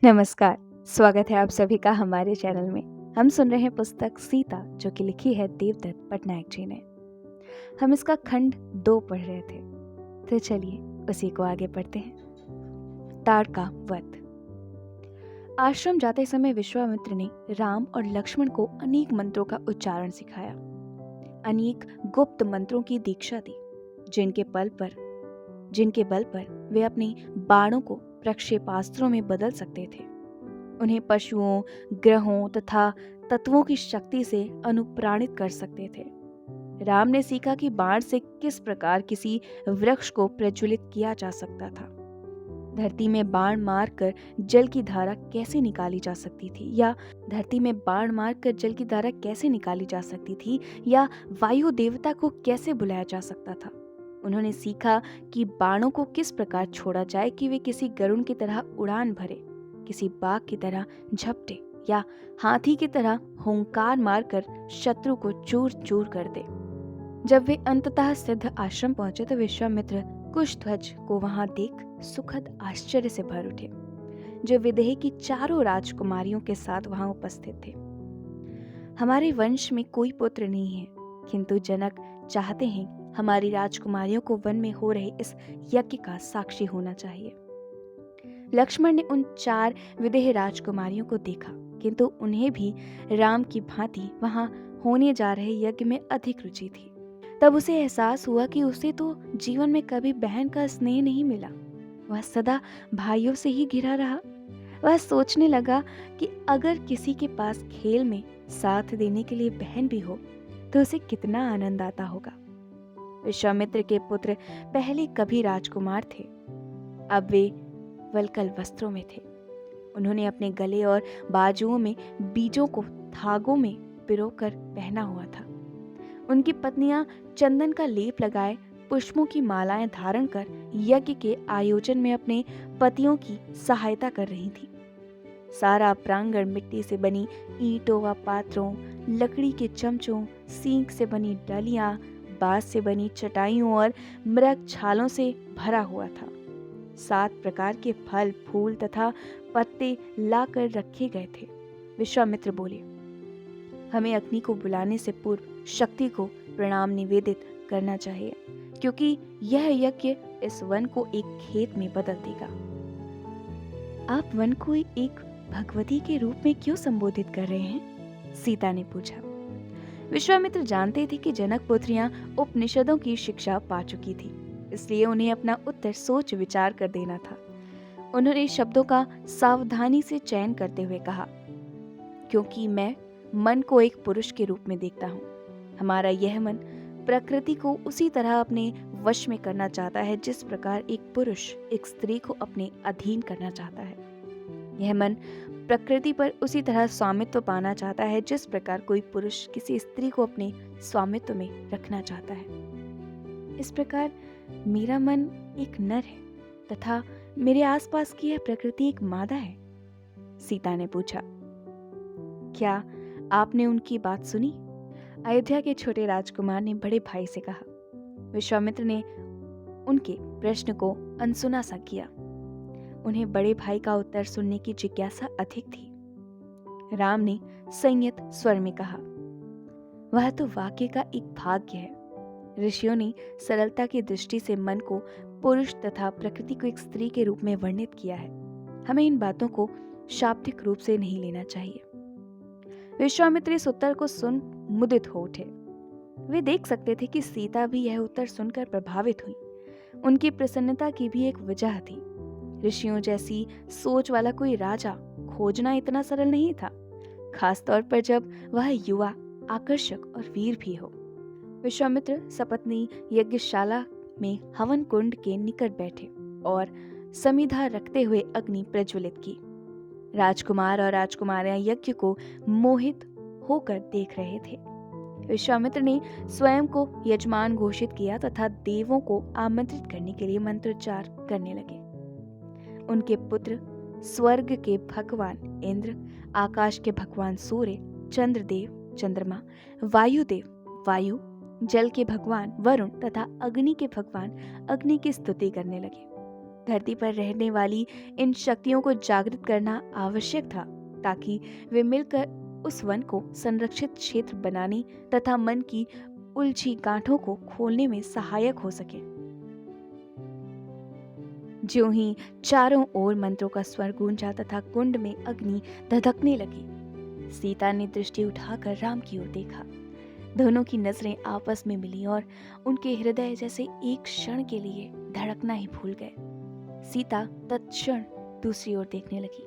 नमस्कार। स्वागत है आप सभी का हमारे चैनल में। हम सुन रहे हैं पुस्तक सीता, जो कि लिखी है देवदत्त पटनायक जी ने। हम इसका खंड 2 पढ़ रहे थे, तो चलिए उसी को आगे पढ़ते हैं। ताड़का वध। आश्रम जाते समय विश्वामित्र ने राम और लक्ष्मण को अनेक मंत्रों का उच्चारण सिखाया, अनेक गुप्त मंत्रों की दीक्षा दी, जिनके बल पर वे अपने बाणों को प्रक्षेपास्त्रों में बदल सकते थे। उन्हें पशुओं, ग्रहों तथा तत्वों की शक्ति से अनुप्राणित कर सकते थे। राम ने सीखा कि बाण से किस प्रकार किसी वृक्ष को प्रज्वलित किया जा सकता था, धरती में बाण मारकर जल की धारा कैसे निकाली जा सकती थी, या वायु देवता को कैसे बुलाया जा सकता था। उन्होंने सीखा कि बाणों को किस प्रकार छोड़ा जाए कि वे किसी गरुड़ की तरह उड़ान भरे, किसी बाघ की तरह झपटे या हाथी की तरह हुंकार मारकर शत्रु को चूर चूर कर दे। जब वे अंततः सिद्ध आश्रम पहुंचे तो विश्वामित्र कुशध्वज को वहां देख सुखद आश्चर्य से भर उठे, जो विदेह की चारों राजकुमारियों के साथ वहां उपस्थित थे। हमारे वंश में कोई पुत्र नहीं है, किंतु जनक चाहते हैं हमारी राजकुमारियों को वन में हो रहे इस यज्ञ का साक्षी होना चाहिए। लक्ष्मण ने उन 4 विदेह राजकुमारियों को देखा, किंतु उन्हें भी राम की भांति वहां होने जा रहे यज्ञ में अधिक रुचि थी। तब उसे एहसास हुआ कि उसे तो जीवन में कभी बहन का स्नेह नहीं मिला। वह सदा भाइयों से ही घिरा रहा। वह सोचने लगा कि अगर किसी के पास खेल में साथ देने के लिए बहन भी हो तो उसे कितना आनंद आता होगा। विश्वामित्र के पुत्र पहले कभी राजकुमार थे, अब वे वल्कल वस्त्रों में थे। उन्होंने अपने गले और बाजुओं में बीजों को धागों में पिरोकर पहना हुआ था। उनकी पत्नियां चंदन का लेप लगाए पुष्पों की मालाएं धारण कर यज्ञ के आयोजन में अपने पतियों की सहायता कर रही थी। सारा प्रांगण मिट्टी से बनी ईंटों व पात्रों, लकड़ी के चमचों, सींग से बनी डलियां, बांस से बनी चटाइयों और मृग छालों से भरा हुआ था। 7 प्रकार के फल, फूल तथा पत्ते लाकर रखे गए थे। विश्वामित्र बोले, हमें अग्नि को बुलाने से पूर्व शक्ति को प्रणाम निवेदित करना चाहिए, क्योंकि यह यज्ञ इस वन को एक खेत में बदल देगा। आप वन को एक भगवती के रूप में क्यों संबोधित कर रहे हैं? सीता ने पूछा। विश्वामित्र जानते थे कि जनक पुत्रियां उपनिषदों की शिक्षा पा चुकी थी, इसलिए उन्हें अपना उत्तर सोच विचार कर देना था। उन्होंने शब्दों का सावधानी से चयन करते हुए कहा, क्योंकि मैं मन को एक पुरुष के रूप में देखता हूँ। हमारा यह मन प्रकृति को उसी तरह अपने वश में करना चाहता है जिस प्रकार एक पुरुष एक स्त्री को अपने अधीन करना चाहता है। यह मन प्रकृति पर उसी तरह स्वामित्व पाना चाहता है जिस प्रकार कोई पुरुष किसी स्त्री को अपने स्वामित्व में रखना चाहता है। इस प्रकार मेरा मन एक नर है तथा मेरे आसपास की यह प्रकृति एक मादा है। सीता ने पूछा, क्या आपने उनकी बात सुनी? अयोध्या के छोटे राजकुमार ने बड़े भाई से कहा। विश्वामित्र ने उनके प्रश्न को अनसुना सा किया। उन्हें बड़े भाई का उत्तर सुनने की जिज्ञासा अधिक थी। राम ने संयत स्वर में कहा, वह तो वाक्य का एक भाग्य है। ऋषियों ने सरलता की दृष्टि से मन को पुरुष तथा प्रकृति को एक स्त्री के रूप में वर्णित किया है। हमें इन बातों को शाब्दिक रूप से नहीं लेना चाहिए। विश्वामित्र इस उत्तर को सुन मुदित हो उठे। वे देख सकते थे कि सीता भी यह उत्तर सुनकर प्रभावित हुई। उनकी प्रसन्नता की भी एक वजह थी। ऋषियों जैसी सोच वाला कोई राजा खोजना इतना सरल नहीं था, खासतौर पर जब वह युवा, आकर्षक और वीर भी हो। विश्वामित्र सपत्नी यज्ञशाला में हवन कुंड के निकट बैठे और समिधा रखते हुए अग्नि प्रज्वलित की। राजकुमार और राजकुमारियां यज्ञ को मोहित होकर देख रहे थे। विश्वामित्र ने स्वयं को यजमान घोषित किया तथा देवों को आमंत्रित करने के लिए मंत्रोच्चार करने लगे। उनके पुत्र स्वर्ग के भगवान इंद्र, आकाश के भगवान सूर्य, चंद्रदेव चंद्रमा, वायुदेव वायु, जल के भगवान वरुण तथा अग्नि के भगवान अग्नि की स्तुति करने लगे। धरती पर रहने वाली इन शक्तियों को जागृत करना आवश्यक था, ताकि वे मिलकर उस वन को संरक्षित क्षेत्र बनाने तथा मन की उलझी गांठों को खोलने में सहायक हो सके। ज्यों ही चारों ओर मंत्रों का स्वर गूंजा तथा कुंड में अग्नि धधकने लगी, सीता ने दृष्टि उठाकर राम की ओर देखा। दोनों की नजरें आपस में मिली और उनके हृदय जैसे एक क्षण के लिए धड़कना ही भूल गए। सीता तत्क्षण दूसरी ओर देखने लगी।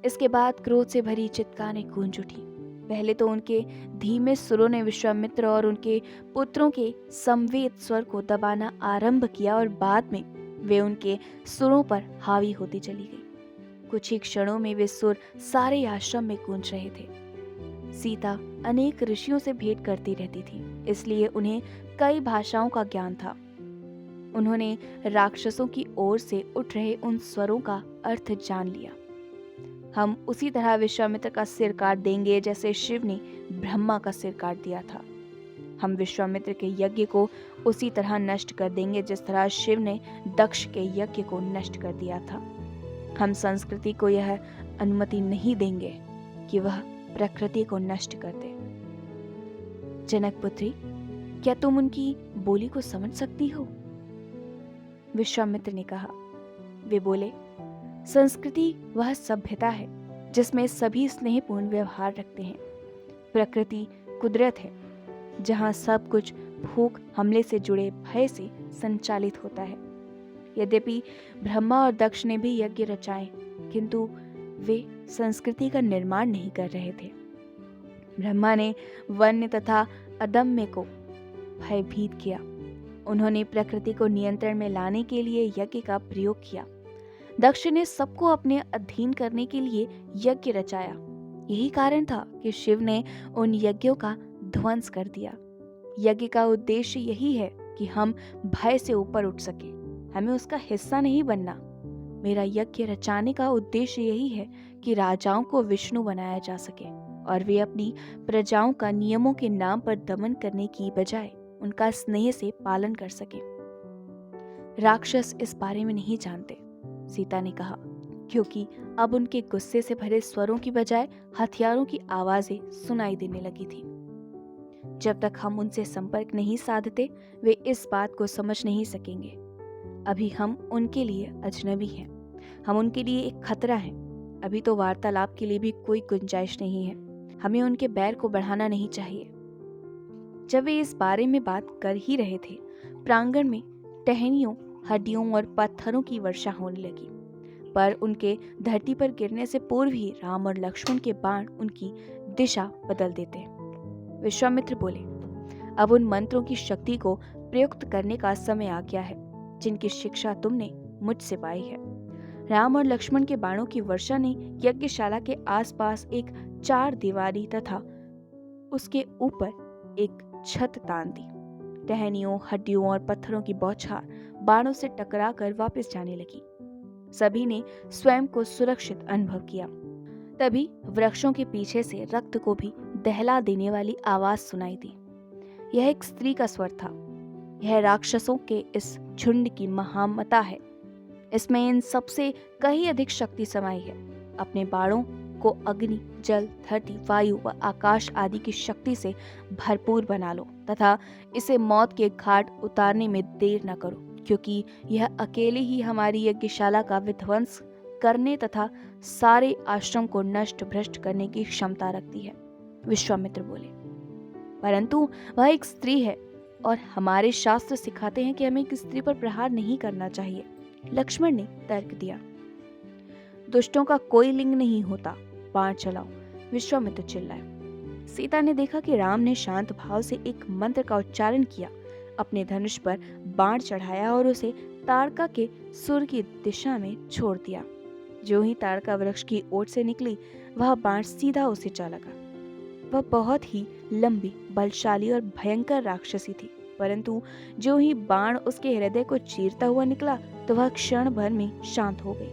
इसके बाद क्रोध से भरी चित्कारें गूंज उठी। पहले तो उनके धीमे सुरों ने विश्वामित्र और उनके पुत्रों के संवेद स्वर को दबाना आरंभ किया और बाद में वे उनके सुरों पर हावी होती चली गई। कुछ ही क्षणों में वे सुर सारे आश्रम में गूंज रहे थे। सीता अनेक ऋषियों से भेंट करती रहती थी, इसलिए उन्हें कई भाषाओं का ज्ञान था। उन्होंने राक्षसों की ओर से उठ रहे उन स्वरों का अर्थ जान लिया। हम उसी तरह विश्वामित्र का सिर काट देंगे जैसे शिव ने ब्रह्मा का सिर काट दिया था। हम विश्वामित्र के यज्ञ को उसी तरह नष्ट कर देंगे जिस तरह शिव ने दक्ष के यज्ञ को नष्ट कर दिया था। हम संस्कृति को यह अनुमति नहीं देंगे कि वह प्रकृति को नष्ट कर दे। जनक पुत्री, क्या तुम उनकी बोली को समझ सकती हो? विश्वामित्र ने कहा। वे बोले, संस्कृति वह सभ्यता है जिसमें सभी स्नेहपूर्ण व्यवहार रखते हैं। प्रकृति कुदरत है जहाँ सब कुछ भूख हमले से जुड़े भय से संचालित होता है। यद्यपि ब्रह्मा और दक्ष ने भी यज्ञ रचाए, किंतु वे संस्कृति का निर्माण नहीं कर रहे थे। ब्रह्मा ने वन्य तथा अदम्य को भयभीत किया। उन्होंने प्रकृति को नियंत्रण में लाने के लिए यज्ञ का प्रयोग किया। दक्ष ने सबको अपने अधीन करने के लिए यज्ञ रचाया। यही कारण था कि शिव ने उन यज्ञों का ध्वंस कर दिया। यज्ञ का उद्देश्य यही है कि हम भय से ऊपर उठ सके, हमें उसका हिस्सा नहीं बनना। मेरा यज्ञ रचाने का उद्देश्य यही है कि राजाओं को विष्णु बनाया जा सके और वे अपनी प्रजाओं का नियमों के नाम पर दमन करने की बजाय उनका स्नेह से पालन कर सके। राक्षस इस बारे में नहीं जानते, सीता ने कहा, क्योंकि अब उनके गुस्से से भरे स्वरों की बजाय हथियारों की आवाजें सुनाई देने लगी थी। जब तक हम उनसे संपर्क नहीं साधते, वे इस बात को समझ नहीं सकेंगे। अभी हम उनके लिए अजनबी हैं, हम उनके लिए एक खतरा हैं। अभी तो वार्तालाप के लिए भी कोई गुंजाइश नहीं है। हमें उनके बैर को बढ़ाना नहीं चाहिए। जब वे इस बारे में बात कर ही रहे थे, प्रांगण में टहनियों, हड्डियों और पत्थरों की वर्षा होने लगी, पर उनके धरती पर गिरने से पूर्व ही राम और लक्ष्मण के बाण उनकी दिशा बदल देते। विश्वामित्र बोले, अब उन मंत्रों की शक्ति को प्रयुक्त करने का समय आ गया है जिनकी शिक्षा तुमने मुझसे पाई है। राम और लक्ष्मण के बाणों की वर्षा ने यज्ञशाला के आसपास एक 4 दीवारी तथा उसके ऊपर एक छत तान दी। टहनियों, हड्डियों और पत्थरों की बौछार बाणों से टकराकर वापस जाने लगी। सभी ने स्वयं को सुरक्षित अनुभव किया। तभी वृक्षों के पीछे से रक्त को भी दहला देने वाली आवाज सुनाई दी। यह एक स्त्री का स्वर था। यह राक्षसों के इस झुंड की महामता है। इसमें इन सबसे कहीं अधिक शक्ति समाई है। अपने बाणों को अग्नि, जल, धरती, वायु व आकाश आदि की शक्ति से भरपूर बना लो तथा इसे मौत के घाट उतारने में देर न करो, क्योंकि यह अकेले ही हमारी यज्ञशाला का विध्वंस करने तथा सारे आश्रम को नष्ट भ्रष्ट करने की क्षमता रखती है। विश्वामित्र बोले, परंतु वह एक स्त्री है और हमारे शास्त्र सिखाते हैं कि हमें एक स्त्री पर प्रहार नहीं करना चाहिए। लक्ष्मण ने तर्क दिया। दुष्टों का कोई लिंग नहीं होता, बाण चलाओ, विश्वामित्र चिल्लाए। सीता ने देखा कि राम ने शांत भाव से एक मंत्र का उच्चारण किया, अपने धनुष पर बाण चढ़ाया और उसे ताड़का के सुर की दिशा में छोड़ दिया। जो ही ताड़का वृक्ष की ओट से निकली, वह बाण सीधा उसे जा लगा। वह बहुत ही लंबी, बलशाली और भयंकर राक्षसी थी, परंतु जो ही बाण उसके हृदय को चीरता हुआ निकला तो वह क्षण भर में शांत हो गई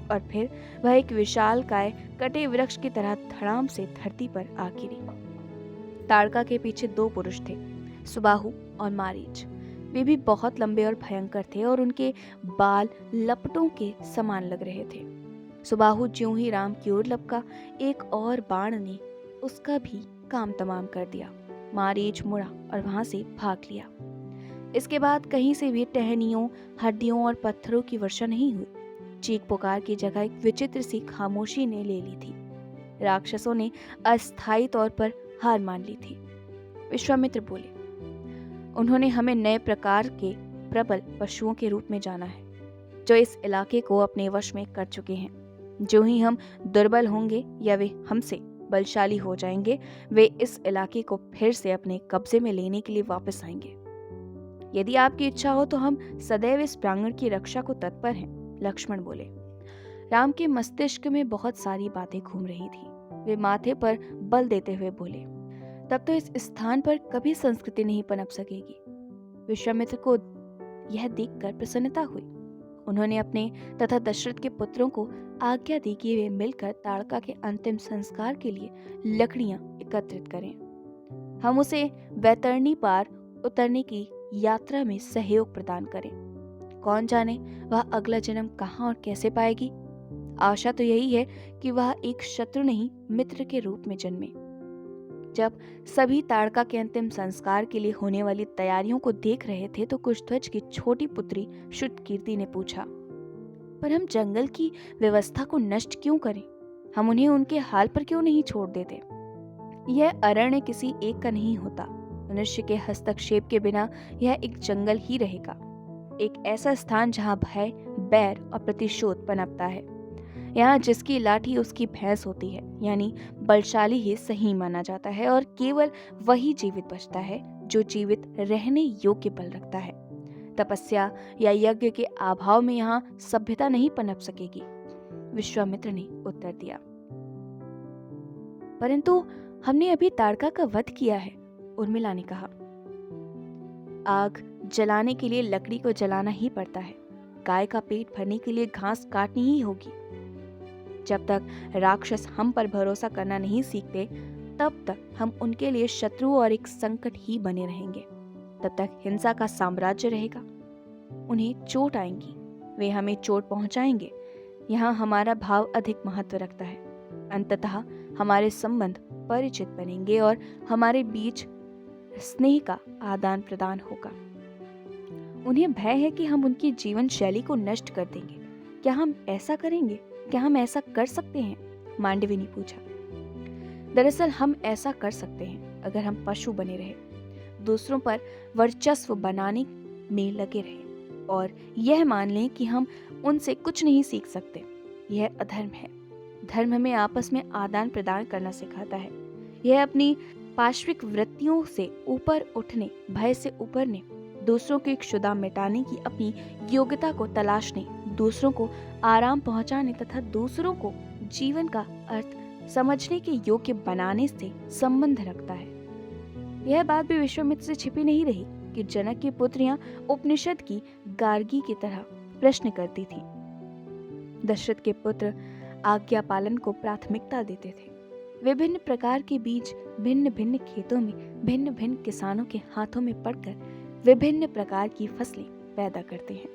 और फिर वह एक विशालकाय कटे वृक्ष की तरह धड़ाम से धरती पर आ गिरी। ताड़का के पीछे 2 पुरुष थे, सुबाहु और मारीच। वे भी बहुत लंबे और भयंकर थे और उनके बाल लपटों के समान लग रहे थे। सुबाहु ज्यों ही राम की ओर लपका, एक और बाण ने उसका भी काम तमाम कर दिया। मारीच मुड़ा और वहां से भाग लिया। इसके बाद कहीं से भी टहनियों, हड्डियों और पत्थरों की वर्षा नहीं हुई। चीख पुकार की जगह एक विचित्र सी खामोशी ने ले ली थी। राक्षसों ने अस्थायी तौर पर हार मान ली थी। विश्वामित्र बोले, उन्होंने हमें नए प्रकार के प्रबल पशुओं के रूप में जाना है, जो इस इलाके को अपने वश में कर चुके हैं। जो ही हम दुर्बल होंगे या वे हमसे बलशाली हो जाएंगे, वे इस इलाके को फिर से अपने कब्जे में लेने के लिए वापस आएंगे। यदि आपकी इच्छा हो तो हम सदैव इस प्रांगण की रक्षा को तत्पर हैं। लक्ष्मण बोले। राम के मस्तिष्क में बहुत सारी बातें घूम रही थी। वे माथे पर बल देते हुए बोले, तब तो इस स्थान पर कभी संस्कृति नहीं पनप सकेगी। विश्वामित्र को यह देखकर प्रसन्नता हुई। उन्होंने अपने तथा दशरथ के पुत्रों को आज्ञा दी कि वे मिलकर ताड़का के अंतिम संस्कार के लिए लकड़ियां एकत्रित करें। हम उसे वैतरणी पार उतरने की यात्रा में सहयोग प्रदान करें। कौन जाने वह अगला जन्म कहाँ और कैसे पाएगी। आशा तो यही है कि वह एक शत्रु नहीं, मित्र के रूप में जन्मे। जब सभी ताड़का के अंतिम संस्कार के लिए होने वाली तैयारियों को देख रहे थे तो कुशध्वज की छोटी पुत्री श्रुतकीर्ति ने पूछा, पर हम जंगल की व्यवस्था को नष्ट क्यों करें? हम उन्हें उनके हाल पर क्यों नहीं छोड़ देते? यह अरण्य किसी एक का नहीं होता। मनुष्य के हस्तक्षेप के बिना यह एक जंगल ही रहेगा, एक ऐसा स्थान जहाँ भय, बैर और प्रतिशोध पनपता है। यहाँ जिसकी लाठी उसकी भैंस होती है, यानी बलशाली ही सही माना जाता है और केवल वही जीवित बचता है जो जीवित रहने योग्य बल रखता है। तपस्या या यज्ञ के अभाव में यहाँ सभ्यता नहीं पनप सकेगी। विश्वामित्र ने उत्तर दिया। परंतु हमने अभी ताड़का का वध किया है, उर्मिला ने कहा। आग जलाने के लिए लकड़ी को जलाना ही पड़ता है। गाय का पेट भरने के लिए घास काटनी ही होगी। जब तक राक्षस हम पर भरोसा करना नहीं सीखते, तब तक हम उनके लिए शत्रु और एक संकट ही बने रहेंगे। तब तक हिंसा का साम्राज्य रहेगा। उन्हें चोट आएंगी, वे हमें चोट पहुंचाएंगे। यहाँ हमारा भाव अधिक महत्व रखता है। अंततः हमारे संबंध परिचित बनेंगे और हमारे बीच स्नेह का आदान प्रदान होगा। उन्हें भय है कि हम उनकी जीवन शैली को नष्ट कर देंगे। क्या हम ऐसा करेंगे? क्या हम ऐसा कर सकते हैं? मांडवी ने पूछा। दरअसल हम ऐसा कर सकते हैं अगर हम पशु बने रहे, दूसरों पर वर्चस्व बनाने में लगे रहे और यह मान लें कि हम उनसे कुछ नहीं सीख सकते। यह अधर्म है। धर्म हमें आपस में आदान प्रदान करना सिखाता है। यह अपनी पाश्विक वृत्तियों से ऊपर उठने, भय से उबरने, दूसरों की क्षुधा मिटाने की अपनी योग्यता को तलाशने, दूसरों को आराम पहुंचाने तथा दूसरों को जीवन का अर्थ समझने के योग्य बनाने से संबंध रखता है। यह बात भी विश्वामित्र से छिपी नहीं रही कि जनक की पुत्रियां उपनिषद की गार्गी की तरह प्रश्न करती थीं। दशरथ के पुत्र आज्ञा पालन को प्राथमिकता देते थे। विभिन्न प्रकार के बीज भिन्न भिन्न खेतों में भिन्न भिन्न किसानों के हाथों में पड़कर विभिन्न प्रकार की फसलें पैदा करते हैं।